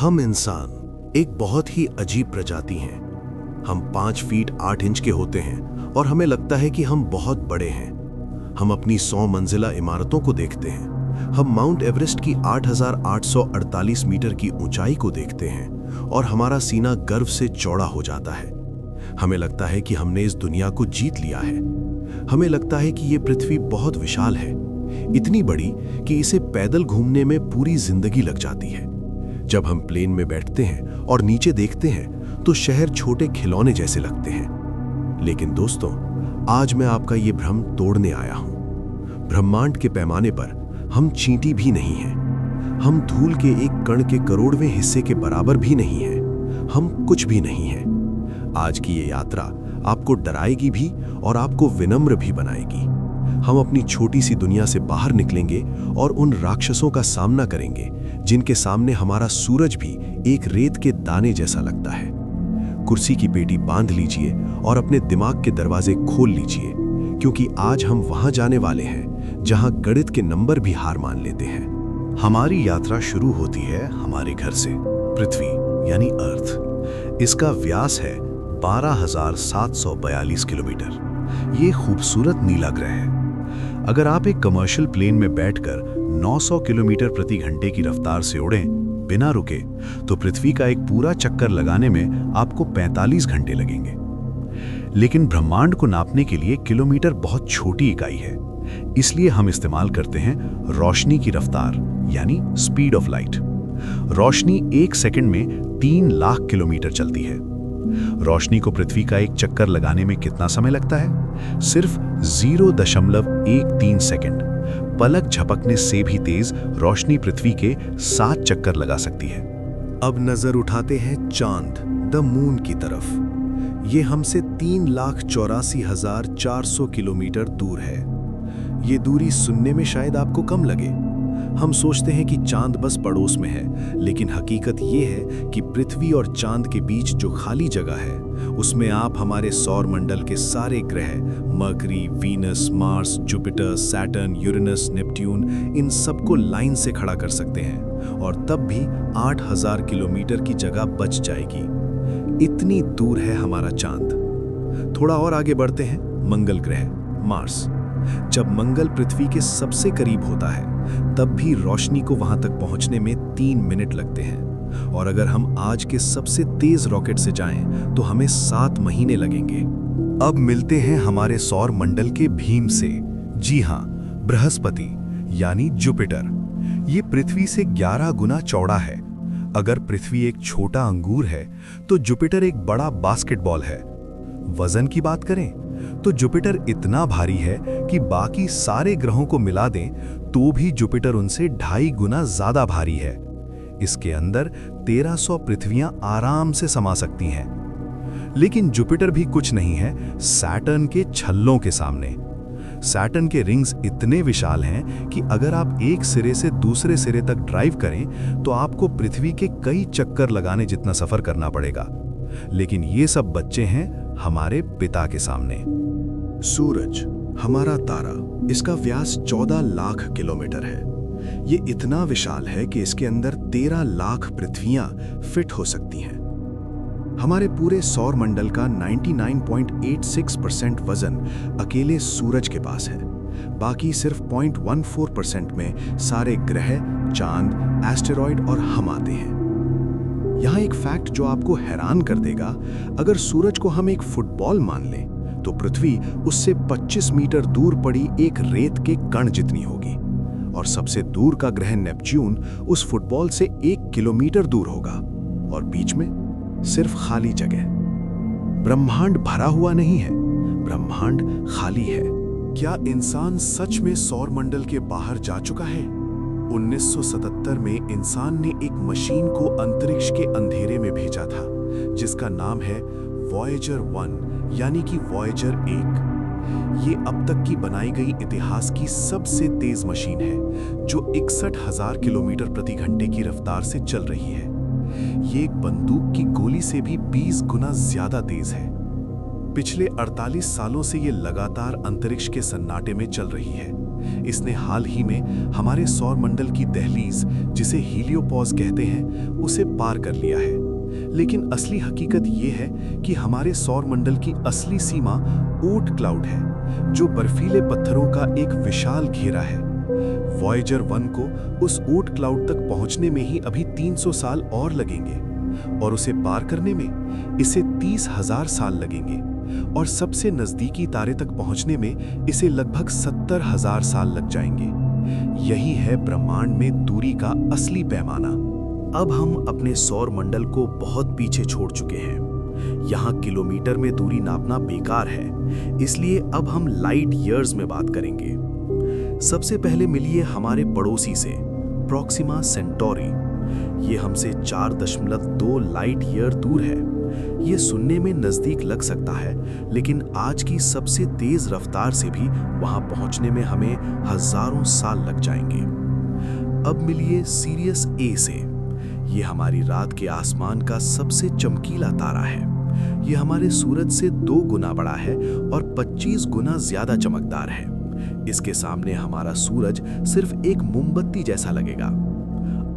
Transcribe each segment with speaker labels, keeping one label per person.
Speaker 1: हम इंसान एक बहुत ही अजीब प्रजाति हैं। हम 5 फीट 8 इंच के होते हैं और हमें लगता है कि हम बहुत बड़े हैं। हम अपनी 100 मंजिला इमारतों को देखते हैं। हम माउंट एवरेस्ट की 8,848 मीटर की ऊंचाई को देखते हैं और हमारा सीना गर्व से चौड़ा हो जाता है। हमें लगता है कि हमने इस दुनिया को जीत लिया है। हमें लगता है कि ये पृथ्वी बहुत विशाल है, इतनी बड़ी कि इसे पैदल घूमने में पूरी जिंदगी लग जाती है। जब हम प्लेन में बैठते हैं और नीचे देखते हैं तो शहर छोटे खिलौने जैसे लगते हैं। लेकिन दोस्तों, आज मैं आपका ये भ्रम तोड़ने आया हूं। ब्रह्मांड के पैमाने पर हम चींटी भी नहीं हैं। हम धूल के एक कण के करोड़वें हिस्से के बराबर भी नहीं हैं। हम कुछ भी नहीं हैं। आज की ये यात्रा आपको डराएगी भी और आपको विनम्र भी बनाएगी। हम अपनी छोटी सी दुनिया से बाहर निकलेंगे और उन राक्षसों का सामना करेंगे जिनके सामने हमारा सूरज भी एक रेत के दाने जैसा लगता है। कुर्सी की पेटी बांध लीजिए और अपने दिमाग के दरवाजे खोल लीजिए, क्योंकि आज हम वहां जाने वाले हैं जहां गणित के नंबर भी हार मान लेते हैं। हमारी यात्रा शुरू होती है हमारे घर से, पृथ्वी यानी अर्थ। इसका व्यास है 12,742 किलोमीटर। ये खूबसूरत नीला ग्रह है। अगर आप एक कमर्शियल प्लेन में बैठकर 900 किलोमीटर प्रति घंटे की रफ्तार से उड़ें बिना रुके, तो पृथ्वी का एक पूरा चक्कर लगाने में आपको 45 घंटे लगेंगे। लेकिन ब्रह्मांड को नापने के लिए किलोमीटर बहुत छोटी इकाई है, इसलिए हम इस्तेमाल करते हैं रोशनी की रफ्तार यानी speed of light. Roshni 1 second में 3 लाख किलोमीटर चलती है। रोशनी को पृथ्वी का एक चक्कर लगाने में कितना समय लगता है? सिर्फ 0.13 सेकंड। पलक झपकने से भी तेज रोशनी पृथ्वी के 7 चक्कर लगा सकती है। अब नजर उठाते हैं चांद, द मून की तरफ। ये हमसे 3,84,400 किलोमीटर दूर है। ये दूरी सुनने में शायद आपको कम लगे। हम सोचते हैं कि चांद बस पड़ोस में है, लेकिन हकीकत ये है कि पृथ्वी और चांद के बीच जो खाली जगह है, उसमें आप हमारे सौर मंडल के सारे ग्रह Mercury, Venus, Mars, Jupiter, Saturn, Uranus, Neptune, इन सबको लाइन से खड़ा कर सकते हैं और तब भी 8,000 किलोमीटर की जगह बच जाएगी। इतनी दूर है हमारा चांद। थोड़ा और आगे बढ़ते हैं, मंगल ग्रह, मार्स। जब मंगल पृथ्वी के सबसे करीब होता है, तब भी रोशनी को वहां तक पहुंचने में 3 मिनट लगते हैं, और अगर हम आज के सबसे तेज रॉकेट से जाएं, तो हमें 7 महीने लगेंगे। अब मिलते हैं हमारे सौर मंडल के भीम से। जी हां, बृहस्पति यानी जुपिटर। ये पृथ्वी से 11 गुना चौड़ा है। अगर पृथ्वी एक छोटा अंगूर है, तो जुपिटर एक बड़ा बास्केटबॉल है। वजन की बात करें तो जुपिटर इतना भारी है कि बाकी सारे ग्रहों को मिला दें तो भी जुपिटर उनसे 2.5 गुना ज्यादा भारी है। इसके अंदर 1300 पृथ्वियां आराम से समा सकती हैं। लेकिन जुपिटर भी कुछ नहीं है सैटर्न के छल्लों के सामने। सैटर्न के रिंग्स इतने विशाल हैं कि अगर आप एक सिरे से दूसरे सिरे तक ड्राइव करें तो आपको पृथ्वी के कई चक्कर लगाने जितना सफर करना पड़ेगा। लेकिन ये सब बच्चे हैं हमारे पिता के सामने। सूरज, हमारा तारा, इसका व्यास 14 लाख किलोमीटर है। ये इतना विशाल है कि इसके अंदर 13 लाख पृथ्वियां फिट हो सकती हैं। हमारे पूरे सौर मंडल का 99.86% वजन अकेले सूरज के पास है। बाकी सिर्फ 0.14% में सारे ग्रह, चांद, एस्टेरॉयड और हम आते हैं। यहाँ एक फैक्ट जो आपको हैरान कर देगा, अगर सूरज को हम एक फुटबॉल मान लें, तो पृथ्वी उससे 25 मीटर दूर पड़ी एक रेत के कण जितनी होगी, और सबसे दूर का ग्रह नेपच्यून उस फुटबॉल से 1 किलोमीटर दूर होगा, और बीच में सिर्फ खाली जगह। ब्रह्मांड भरा हुआ नहीं है, ब्रह्मांड खाली है। क्या इंसान सच में सौर मंडल के बाहर जा चुका है? 1977 में इंसान ने एक मशीन को अंतरिक्ष के अंधेरे में भेजा था, जिसका नाम है वॉयेजर 1 यानी कि वॉयेजर 1। ये अब तक की बनाई गई इतिहास की सबसे तेज मशीन है, जो 61,000 किलोमीटर प्रति घंटे की रफ्तार से चल रही है। ये एक बंदूक की गोली से भी 20 गुना ज्यादा तेज है। पिछले 48 सालों से ये लगातार अंतरिक्ष के सन्नाटे में चल रही है। इसने हाल ही में हमारे सौर मंडल की दहलीज, जिसे हीलियोपॉज कहते हैं, उसे पार कर लिया है। लेकिन असली हकीकत ये है कि हमारे सौर मंडल की असली सीमा ओट क्लाउड है, जो बर्फीले पत्थरों का एक विशाल घेरा है। वॉयेजर 1 को उस ओट क्लाउड तक पहुंचने में ही अभी 300 साल और लगेंगे, और उसे पार करने में इसे 30,000 साल लगेंगे, और सबसे नजदीकी तारे तक पहुंचने में इसे लगभग 70,000 साल लग जाएंगे। यही है ब्रह्मांड में दूरी का असली पैमाना। अब हम अपने सौर मंडल को बहुत पीछे छोड़ चुके हैं। यहाँ किलोमीटर में दूरी नापना बेकार है, इसलिए अब हम लाइट ईयर्स में बात करेंगे। सबसे पहले मिलिए हमारे पड़ोसी से, प्रॉक्सिमा सेंटोरी। ये हमसे 4.2 लाइट ईयर दूर है। ये सुनने में नजदीक लग सकता है, लेकिन आज की सबसे तेज रफ्तार से भी वहां पहुंचने में हमें हजारों साल लग जाएंगे। अब मिलिए सीरियस ए से। ये हमारी रात के आसमान का सबसे चमकीला तारा है। ये हमारे सूरज से 2 गुना बड़ा है और 25 गुना ज्यादा चमकदार है। इसके सामने हमारा सूरज सिर्फ एक मोमबत्ती जैसा लगेगा।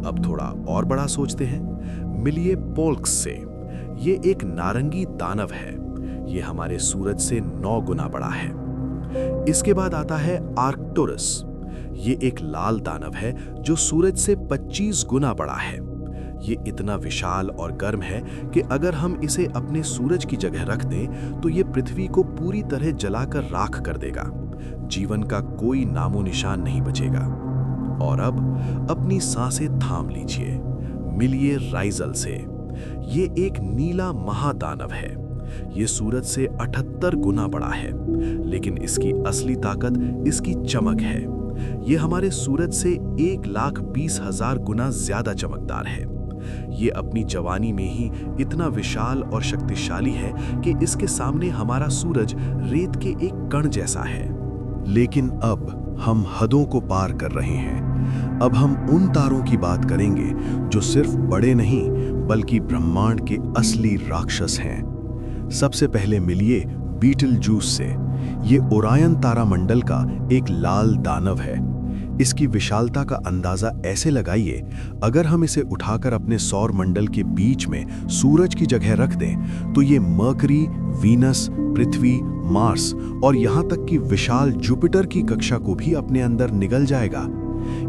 Speaker 1: अब थोड़ा और बड़ा सोचते हैं, मिलिए पोल्क्स से। ये एक नारंगी दानव है। ये हमारे सूरज से 9 गुना बड़ा है। इसके बाद आता है आर्कटुरस। ये एक लाल दानव है जो सूरज से 25 गुना बड़ा है। ये इतना विशाल और गर्म है कि अगर हम इसे अपने सूरज की जगह रख दें तो ये पृथ्वी को पूरी तरह जलाकर राख कर देगा। जीवन का कोई नामो निशान नहीं बचेगा। और अब अपनी सांसें थाम लीजिए, मिलिए राइजल से। ये एक नीला महादानव है। ये सूरज से 78 गुना बड़ा है, लेकिन इसकी असली ताकत इसकी चमक है। ये हमारे सूरज से 1,20,000 गुना ज्यादा चमकदार है। ये अपनी जवानी में ही इतना विशाल और शक्तिशाली है कि इसके सामने हमारा सूरज रेत के एक कण जैसा है। लेकिन अब हम हदों को पार कर रहे हैं। अब हम उन तारों की बात करेंगे जो सिर्फ बड़े नहीं बल्कि ब्रह्मांड के असली राक्षस हैं। सबसे पहले मिलिए बीटलजूस से। ये ओरायन तारामंडल का एक लाल दानव है। इसकी विशालता का अंदाजा ऐसे लगाइए, अगर हम इसे उठाकर अपने सौर मंडल के बीच में सूरज की जगह रख दें तो ये मरकरी, वीनस, पृथ्वी, मार्स और यहाँ तक कि विशाल जुपिटर की कक्षा को भी अपने अंदर निगल जाएगा।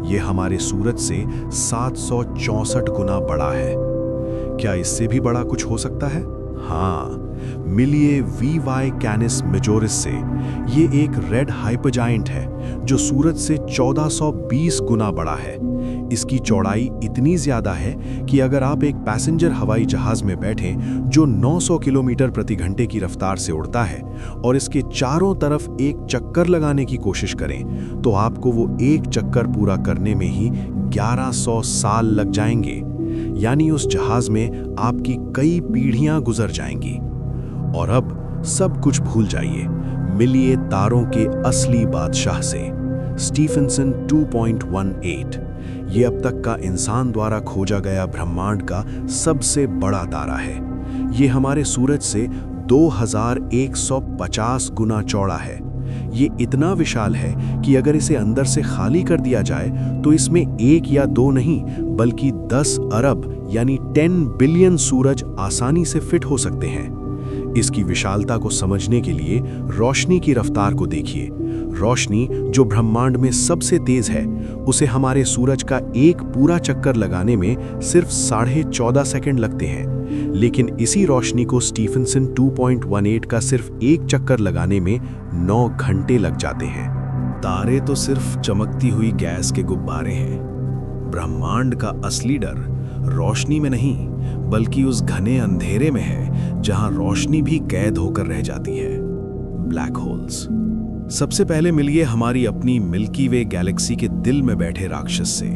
Speaker 1: ये हमारे सूरज से 764 गुना बड़ा है। क्या इससे भी बड़ा कुछ हो सकता है? हाँ, मिलिए वी कैनिस मेजोरिस से। ये एक रेड हाइपरजायंट है जो सूरज से 1420 गुना बड़ा है। इसकी चौड़ाई इतनी ज्यादा है कि अगर आप एक पैसेंजर हवाई जहाज में बैठें जो 900 किलोमीटर प्रति घंटे की रफ्तार से उड़ता है और इसके चारों तरफ एक चक्कर लगाने की कोशिश करें तो आपको वो एक चक्कर पूरा करने में ही 1100 साल लग जाएंगे। यानी उस जहाज में आपकी कई पीढ़ियां गुजर जाएंगी। और अब सब कुछ भूल जाइए, मिलिए तारों के असली बादशाह से, स्टीफेंसन 2.18। ये अब तक का इंसान द्वारा खोजा गया ब्रह्मांड का सबसे बड़ा तारा है। ये हमारे सूरज से 2150 गुना चौड़ा है। ये इतना विशाल है कि अगर इसे अंदर से खाली कर दिया जाए तो इसमें 1 या 2 नहीं बल्कि 10 अरब यानी 10 बिलियन सूरज आसानी से फिट हो सकते हैं। इसकी विशालता को समझने के लिए रोशनी की रफ्तार को देखिए। रोशनी जो ब्रह्मांड में सबसे तेज है, उसे हमारे सूरज का एक पूरा चक्कर लगाने में सिर्फ 14.5 सेकंड लगते हैं, लेकिन इसी रोशनी को स्टीफेंसन 2.18 का सिर्फ एक चक्कर लगाने में 9 घंटे लग जाते हैं। तारे तो सिर्फ चमकती हुई गैस के गुब्बारे हैं। ब्रह्मांड का असली डर रोशनी में नहीं बल्कि उस घने अंधेरे में है जहां रोशनी भी कैद होकर रह जाती है, ब्लैक होल्स। सबसे पहले मिलिए हमारी अपनी मिल्की वे गैलेक्सी के दिल में बैठे राक्षस से,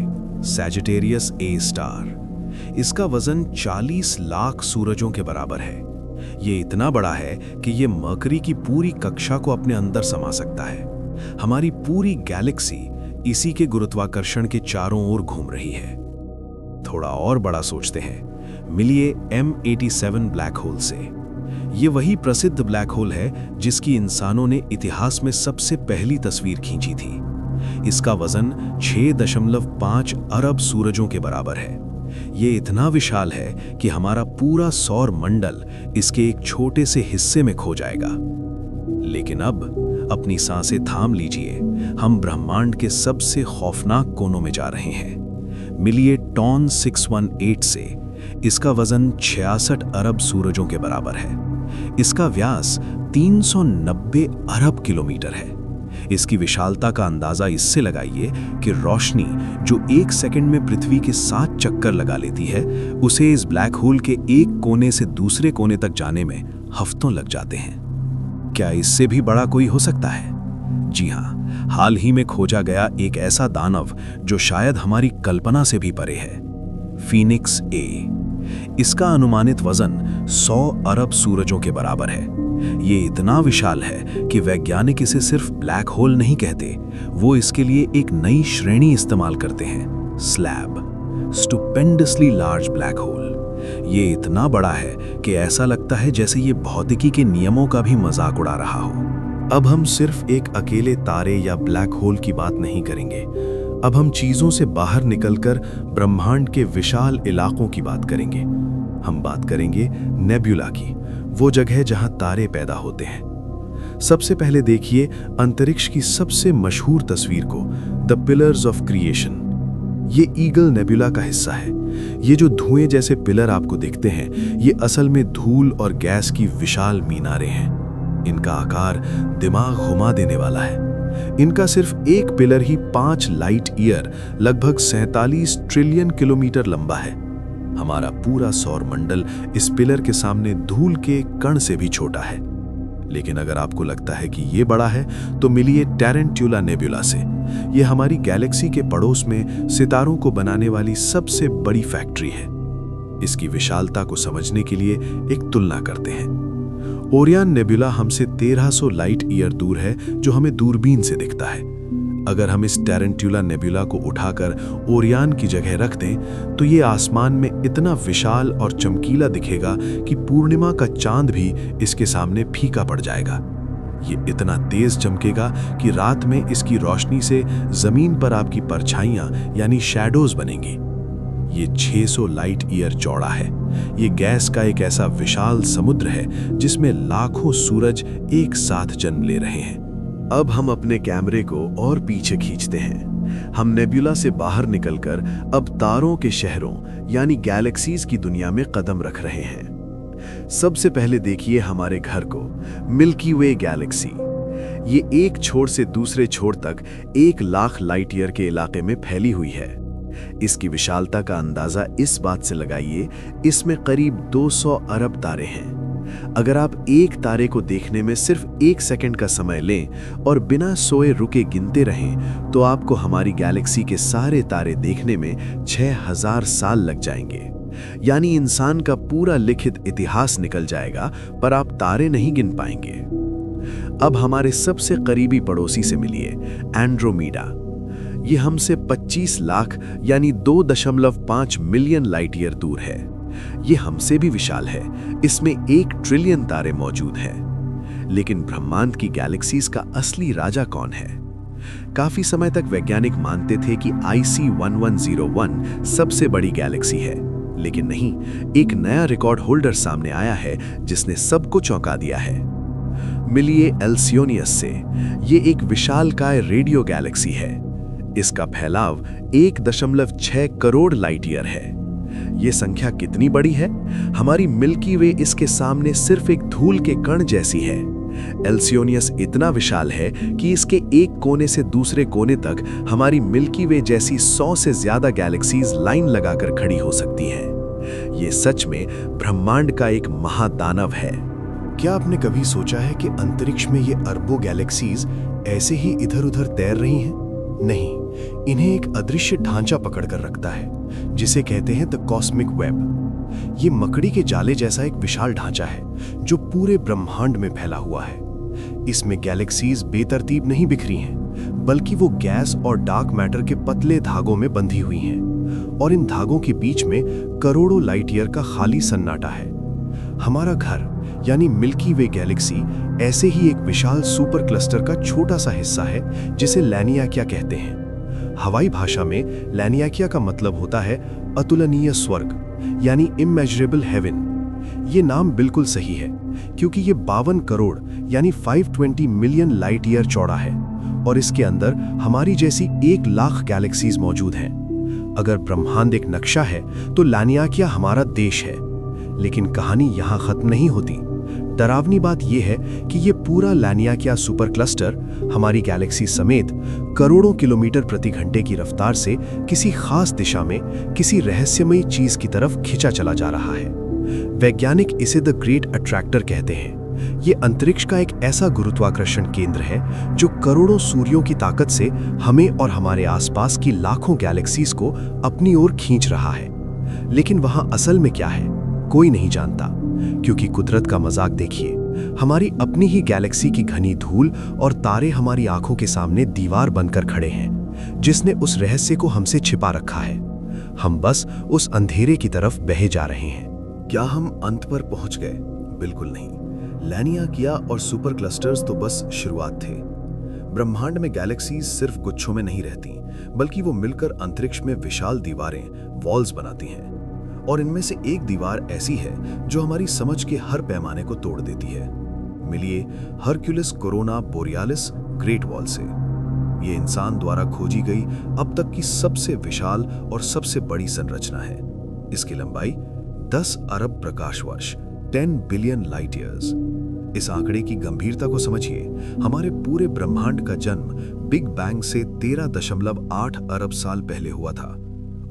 Speaker 1: सैजिटेरियस ए स्टार। इसका वजन 40 लाख सूरजों के बराबर है। ये इतना बड़ा है कि ये मरकरी की पूरी कक्षा को अपने अंदर समा सकता है। हमारी पूरी गैलेक्सी इसी के गुरुत्वाकर्षण के चारों ओर घूम रही है। थोड़ा और बड़ा सोचते हैं, मिलिए M87 ब्लैक होल से। ये वही प्रसिद्ध ब्लैक होल है जिसकी इंसानों ने इतिहास में सबसे पहली तस्वीर खींची थी। इसका वजन 6.5 अरब सूरजों के बराबर है। ये इतना विशाल है कि हमारा पूरा सौर मंडल इसके एक छोटे से हिस्से में खो जाएगा। लेकिन अब अपनी सांसें थाम लीजिए, हम ब्रह्मांड के सबसे खौफनाक कोनों में जा रहे हैं। मिलिए टॉन 618 से। इसका वजन 66 अरब सूरजों के बराबर है। इसका व्यास 390 अरब किलोमीटर है। इसकी विशालता का अंदाजा इससे लगाइए कि रोशनी जो 1 सेकंड में पृथ्वी के 7 चक्कर लगा लेती है, उसे इस ब्लैक होल के एक कोने से दूसरे कोने तक जाने में हफ्तों लग जाते हैं। क्या इससे भी बड़ा कोई हो सकता है? जी हां, हाल ही में खोजा गया एक ऐसा दानव जो शायद हमारी कल्पना से भी परे है, फीनिक्स ए। इसका अनुमानित वजन 100 अरब सूरजों के बराबर है। ये इतना विशाल है कि वैज्ञानिक इसे सिर्फ ब्लैक होल नहीं कहते, वो इसके लिए एक नई श्रेणी इस्तेमाल करते हैं, स्लैब, स्टुपेंडसली लार्ज ब्लैक होल। ये इतना बड़ा है कि ऐसा लगता है जैसे ये भौतिकी के नियमों का भी मजाक उड़ा रहा हो। अब हम सिर्फ एक अकेले तारे या ब्लैक होल की बात नहीं करेंगे। अब हम चीजों से बाहर निकलकर ब्रह्मांड के विशाल इलाकों की बात करेंगे। हम बात करेंगे नेबुला की, वो जगह जहां तारे पैदा होते हैं। सबसे पहले देखिए अंतरिक्ष की सबसे मशहूर तस्वीर को, द पिलर्स ऑफ क्रिएशन। ये ईगल नेबुला का हिस्सा है। ये जो धुएं जैसे पिलर आपको दिखते हैं, ये असल में धूल और गैस की विशाल मीनारें हैं। इनका आकार दिमाग घुमा देने वाला है। इनका सिर्फ एक पिलर ही 5 लाइट ईयर, लगभग 47 ट्रिलियन किलोमीटर लंबा है। हमारा पूरा सौर मंडल इस पिलर के सामने धूल के कण से भी छोटा है। लेकिन अगर आपको लगता है कि ये बड़ा है, तो मिलिए टैरेंट्यूला नेबुला से। ये हमारी गैलेक्सी के पड़ोस में सितारों को बनाने वाली सबसे बड़ी फैक्ट्री है। इसकी विशालता को समझने के लिए एक तुलना करते हैं। ओरियन नेबुला हमसे 1300 लाइट ईयर दूर है, जो हमें दूरबीन से दिखता है। अगर हम इस टैरेंट्यूला नेबुला को उठाकर ओरियन की जगह रख दें, तो ये आसमान में इतना विशाल और चमकीला दिखेगा कि पूर्णिमा का चांद भी इसके सामने फीका पड़ जाएगा। ये इतना तेज चमकेगा कि रात में इसकी रोशनी से जमीन पर आपकी परछाइयां यानी शैडोज बनेंगी। ये 600 लाइट ईयर चौड़ा है। ये गैस का एक ऐसा विशाल समुद्र है जिसमें लाखों सूरज एक साथ जन्म ले रहे हैं। अब हम अपने कैमरे को और पीछे खींचते हैं। हम नेबुला से बाहर निकलकर अब तारों के शहरों यानी गैलेक्सीज की दुनिया में कदम रख रहे हैं। सबसे पहले देखिए हमारे घर को, मिल्की वे गैलेक्सी। ये एक छोर से दूसरे छोर तक 1 लाख लाइट ईयर के इलाके में फैली हुई है। इसकी विशालता का अंदाजा इस बात से लगाइए, इसमें करीब 200 अरब तारे हैं। अगर आप एक तारे को देखने में सिर्फ 1 सेकंड का समय लें और बिना सोए रुके गिनते रहें, तो आपको हमारी गैलेक्सी के सारे तारे देखने में 6000 साल लग जाएंगे। यानी इंसान का पूरा लिखित इतिहास निकल जाएगा, पर आप तारे नहीं गिन पाएंगे। अब हमारे सबसे करीबी पड़ोसी से मिलिए, एंड्रोमेडा। ये हमसे 25 लाख यानी 2.5 मिलियन लाइट ईयर दूर है। ये हमसे भी विशाल है। इसमें 1 ट्रिलियन तारे मौजूद हैं। लेकिन ब्रह्मांड की गैलेक्सीज का असली राजा कौन है? काफी समय तक वैज्ञानिक मानते थे कि IC 1101 सबसे बड़ी गैलेक्सी है, लेकिन नहीं, एक नया रिकॉर्ड होल्डर सामने आया है जिसने सबको चौंका दिया है। मिलिए एल्सियोनियस से। ये एक विशालकाय रेडियो गैलेक्सी है। इसका फैलाव 1.6 करोड़ लाइट ईयर है। ये संख्या कितनी बड़ी है? हमारी मिल्की वे इसके सामने सिर्फ एक धूल के कण जैसी है। एल्सियोनियस इतना विशाल है कि इसके एक कोने से दूसरे कोने तक हमारी मिल्की वे जैसी 100 से ज्यादा गैलेक्सीज लाइन लगाकर खड़ी हो सकती हैं। ये सच में ब्रह्मांड का एक महादानव है। क्या आपने कभी सोचा है कि अंतरिक्ष में ये अरबों गैलेक्सीज ऐसे ही इधर-उधर तैर रही हैं? नहीं, इन्हें एक अदृश्य ढांचा पकड़कर रखता है, जिसे कहते हैं द कॉस्मिक वेब। ये मकड़ी के जाले जैसा एक विशाल ढांचा है जो पूरे ब्रह्मांड में फैला हुआ है। इसमें गैलेक्सीज बेतरतीब नहीं बिखरी हैं, बल्कि वो गैस और डार्क मैटर के पतले धागों में बंधी हुई हैं, और इन धागों के बीच में करोड़ों लाइट ईयर का खाली सन्नाटा है। हमारा घर यानी मिल्की वे गैलेक्सी ऐसे ही एक विशाल सुपर क्लस्टर का छोटा सा हिस्सा है जिसे लैनियाकिया कहते हैं। हवाई भाषा में लैनियाकिया का मतलब होता है अतुलनीय स्वर्ग, यानी इमेजरेबल हेवन। ये नाम बिल्कुल सही है क्योंकि ये 52 करोड़ यानी 520 मिलियन लाइट ईयर चौड़ा है और इसके अंदर हमारी जैसी 1 लाख गैलेक्सीज मौजूद हैं। अगर ब्रह्मांड एक नक्शा है तो लैनियाकिया हमारा देश है। लेकिन कहानी यहाँ खत्म नहीं होती। डरावनी बात यह है कि ये पूरा लैनियाकिया सुपर क्लस्टर हमारी गैलेक्सी समेत करोड़ों किलोमीटर प्रति घंटे की रफ्तार से किसी खास दिशा में किसी रहस्यमयी चीज की तरफ खिंचा चला जा रहा है। वैज्ञानिक इसे द ग्रेट अट्रैक्टर कहते हैं। ये अंतरिक्ष का एक ऐसा गुरुत्वाकर्षण केंद्र है जो करोड़ों सूर्यों की ताकत से हमें और हमारे आसपास की लाखों गैलेक्सीज को अपनी ओर खींच रहा है। लेकिन वहां असल में क्या है, कोई नहीं जानता, क्योंकि कुदरत का मजाक देखिए। हमारी अपनी ही गैलेक्सी की घनी धूल और तारे हमारी आंखों के सामने दीवार बनकर खड़े हैं, जिसने उस रहस्य को हमसे छिपा रखा है। हम बस उस अंधेरे की तरफ बहे जा रहे हैं। क्या हम अंत पर पहुंच गए? बिल्कुल नहीं। लैनियाकिया और सुपर क्लस्टर्स तो बस शुरुआत थे। ब्रह्मांड में गैलेक्सीज सिर्फ गुच्छों में नहीं रहती, बल्कि वो मिलकर अंतरिक्ष में विशाल दीवारें, वॉल्स बनाती हैं। और इनमें से एक दीवार ऐसी है जो हमारी समझ के हर पैमाने को तोड़ देती है। मिलिए Hercules corona borealis great wall से। ये इंसान द्वारा खोजी गई अब तक की सबसे विशाल और सबसे बड़ी संरचना है। इसकी लंबाई 10 अरब प्रकाश वर्ष 10 बिलियन लाइट ईयर्स। इस आंकड़े की गंभीरता को समझिए। हमारे पूरे ब्रह्मांड का जन्म बिग बैंग से 13.8 अरब साल पहले हुआ था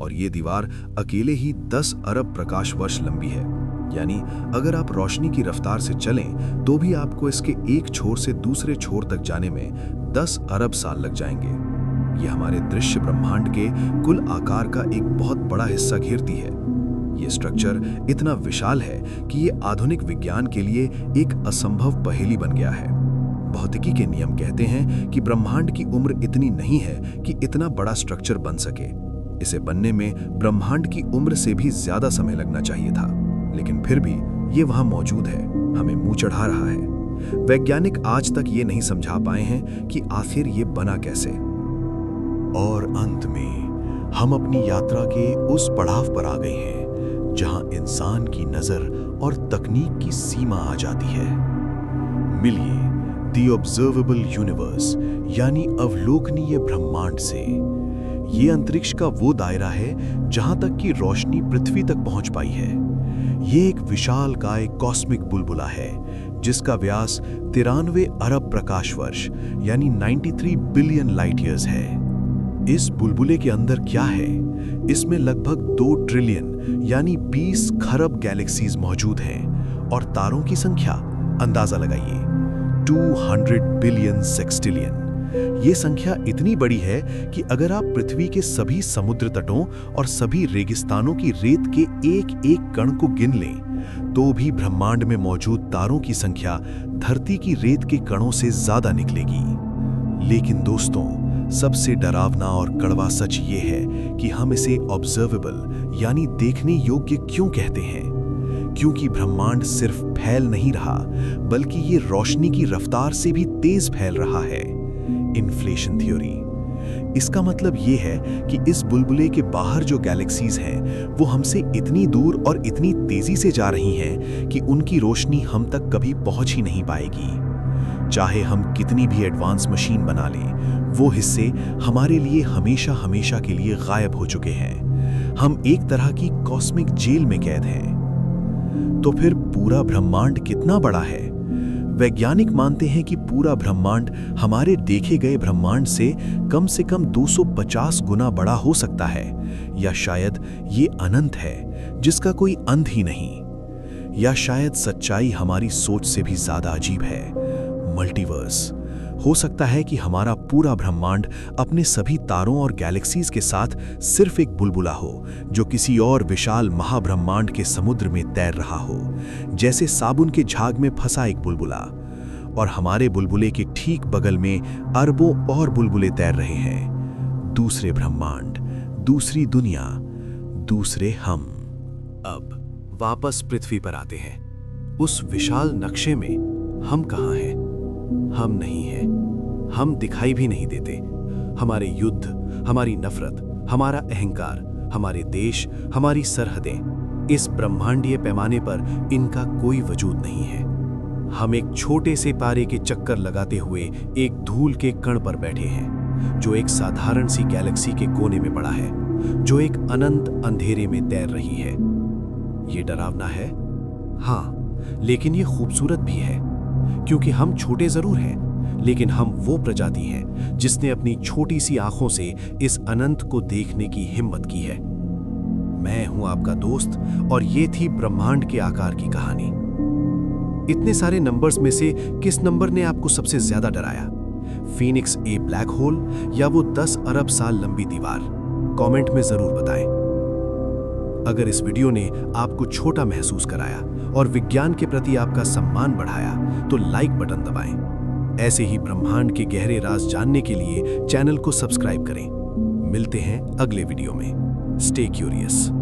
Speaker 1: और ये दीवार अकेले ही 10 अरब प्रकाश वर्ष लंबी है। यानी अगर आप रोशनी की रफ्तार से चलें तो भी आपको इसके एक छोर से दूसरे छोर तक जाने में 10 अरब साल लग जाएंगे। ये हमारे दृश्य ब्रह्मांड के कुल आकार का एक बहुत बड़ा हिस्सा घेरती है। ये स्ट्रक्चर इतना विशाल है कि ये आधुनिक विज्ञान के लिए एक असंभव पहेली बन गया है। भौतिकी के नियम कहते हैं कि ब्रह्मांड की उम्र इतनी नहीं है कि इतना बड़ा स्ट्रक्चर बन सके। इसे बनने में ब्रह्मांड की उम्र से भी ज्यादा समय लगना चाहिए था, लेकिन फिर भी ये वहां मौजूद है, हमें मुंह चढ़ा रहा है। वैज्ञानिक आज तक ये नहीं समझा पाए हैं कि आखिर ये बना कैसे। और अंत में हम अपनी यात्रा के उस पड़ाव पर आ गए हैं जहां इंसान की नजर और तकनीक की सीमा आ जाती है। मिलिए द ऑब्जर्वेबल यूनिवर्स यानी अवलोकनीय ब्रह्मांड से। ये अंतरिक्ष का वो दायरा है जहां तक कि रोशनी पृथ्वी तक पहुंच पाई है। ये एक विशाल काय कॉस्मिक बुलबुला है जिसका व्यास 93 अरब प्रकाश वर्ष यानी 93 बिलियन लाइट ईयर्स है। इस बुलबुले के अंदर क्या है? इसमें लगभग 2 ट्रिलियन यानी 20 खरब गैलेक्सीज मौजूद हैं और तारों की संख्या अंदाजा लगाइए 200 बिलियन सेक्सटिलियन। ये संख्या इतनी बड़ी है कि अगर आप पृथ्वी के सभी समुद्र तटों और सभी रेगिस्तानों की रेत के एक एक कण को गिन लें तो भी ब्रह्मांड में मौजूद तारों की संख्या धरती की रेत के कणों से ज्यादा निकलेगी। लेकिन दोस्तों, सबसे डरावना और कड़वा सच ये है कि हम इसे ऑब्जर्वेबल यानी देखने योग्य क्यों कहते हैं। क्योंकि ब्रह्मांड सिर्फ फैल नहीं रहा, बल्कि ये रोशनी की रफ्तार से भी तेज फैल रहा है। Inflation theory. इसका मतलब ये है कि इस बुलबुले के बाहर जो गैलेक्सीज हैं वो हमसे इतनी दूर और इतनी तेजी से जा रही हैं कि उनकी रोशनी हम तक कभी पहुंच ही नहीं पाएगी। चाहे हम कितनी भी एडवांस मशीन बना लें, वो हिस्से हमारे लिए हमेशा हमेशा के लिए गायब हो चुके हैं। हम एक तरह की कॉस्मिक जेल में कैद हैं। तो फिर पूरा ब्रह्मांड कितना बड़ा है? वैज्ञानिक मानते हैं कि पूरा ब्रह्मांड हमारे देखे गए ब्रह्मांड से कम 250 गुना बड़ा हो सकता है, या शायद ये अनंत है जिसका कोई अंत ही नहीं। या शायद सच्चाई हमारी सोच से भी ज्यादा अजीब है, मल्टीवर्स। हो सकता है कि हमारा पूरा ब्रह्मांड अपने सभी तारों और गैलेक्सीज के साथ सिर्फ एक बुलबुला हो जो किसी और विशाल महाब्रह्मांड के समुद्र में तैर रहा हो, जैसे साबुन के झाग में फंसा एक बुलबुला। और हमारे बुलबुले के ठीक बगल में अरबों और बुलबुले तैर रहे हैं। दूसरे ब्रह्मांड, दूसरी दुनिया, दूसरे हम। अब वापस पृथ्वी पर आते हैं। उस विशाल नक्शे में हम कहाँ हैं? हम नहीं हैं। हम दिखाई भी नहीं देते। हमारे युद्ध, हमारी नफरत, हमारा अहंकार, हमारे देश, हमारी सरहदें, इस ब्रह्मांडीय पैमाने पर इनका कोई वजूद नहीं है। हम एक छोटे से पारे के चक्कर लगाते हुए एक धूल के कण पर बैठे हैं, जो एक साधारण सी गैलेक्सी के कोने में पड़ा है, जो एक अनंत अंधेरे में तैर रही है। ये डरावना है, हाँ, लेकिन ये खूबसूरत भी है, क्योंकि हम छोटे जरूर हैं, लेकिन हम वो प्रजाति हैं जिसने अपनी छोटी सी आंखों से इस अनंत को देखने की हिम्मत की है। मैं हूं आपका दोस्त, और ये थी ब्रह्मांड के आकार की कहानी। इतने सारे नंबर्स में से किस नंबर ने आपको सबसे ज्यादा डराया? फीनिक्स ए ब्लैक होल या वो 10 अरब साल लंबी दीवार? कमेंट में जरूर बताएं। अगर इस वीडियो ने आपको छोटा महसूस कराया और विज्ञान के प्रति आपका सम्मान बढ़ाया, तो लाइक बटन दबाएं। ऐसे ही ब्रह्मांड के गहरे राज जानने के लिए चैनल को सब्सक्राइब करें। मिलते हैं अगले वीडियो में। Stay curious.